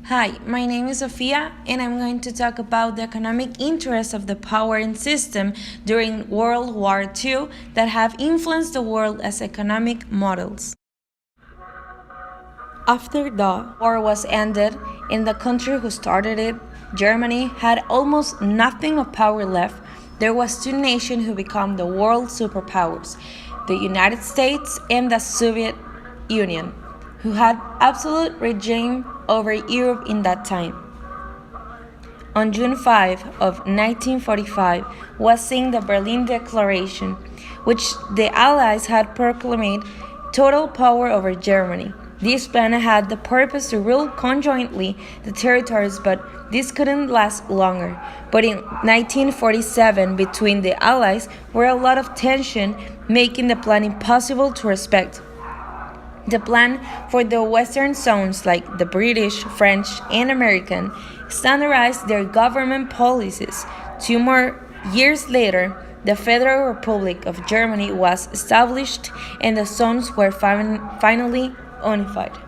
Hi, my name is Sofia, and I'm going to talk about the economic interests of the power and system during World War II that have influenced the world as economic models. After the war was ended, and the country who started it, Germany, had almost nothing of power left, there was two nations who became the world superpowers, the United States and the Soviet Union, who had absolute regime over Europe in that time. On June 5 of 1945 was signed the Berlin Declaration, which the Allies had proclaimed total power over Germany. This plan had the purpose to rule conjointly the territories, but this couldn't last longer. But in 1947, between the Allies were a lot of tension, making the plan impossible to respect. The plan for the Western zones, like the British, French, and American, standardized their government policies. 2 more years later, the Federal Republic of Germany was established and the zones were finally unified.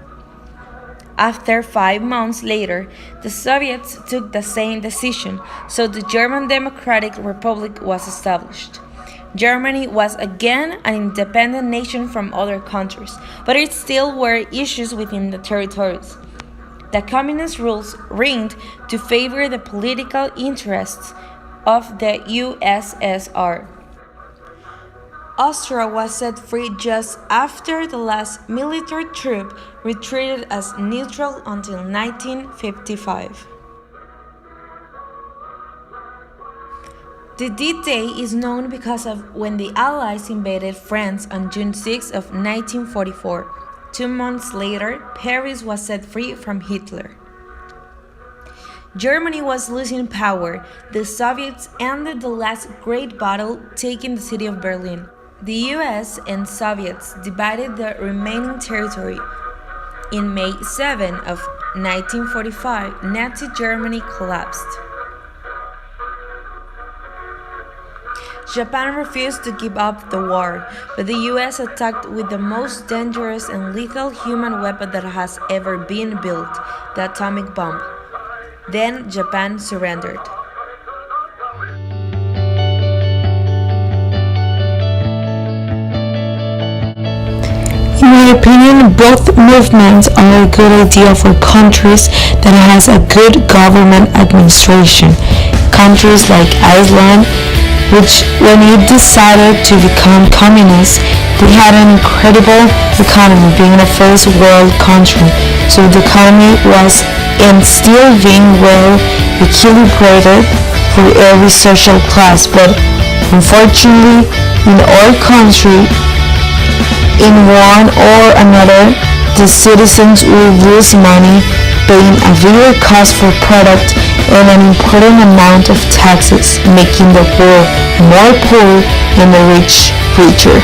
After 5 months later, the Soviets took the same decision, so the German Democratic Republic was established. Germany was again an independent nation from other countries, but it still were issues within the territories. The communist rules reigned to favor the political interests of the USSR. Austria was set free just after the last military troop retreated as neutral until 1955. The D-Day is known because of when the Allies invaded France on June 6 of 1944. 2 months later, Paris was set free from Hitler. Germany was losing power. The Soviets ended the last great battle, taking the city of Berlin. The US and Soviets divided the remaining territory. In May 7 of 1945, Nazi Germany collapsed. Japan refused to give up the war, but the US attacked with the most dangerous and lethal human weapon that has ever been built, the atomic bomb. Then Japan surrendered. In my opinion, both movements are a good idea for countries that has a good government administration. Countries like Iceland, which when it decided to become communist, they had an incredible economy, being a first world country. So the economy was and still being well equilibrated for every social class. But unfortunately, in our country, in one or another, the citizens will lose money, paying a bigger cost for product and an important amount of taxes, making the poor more poor and the rich richer.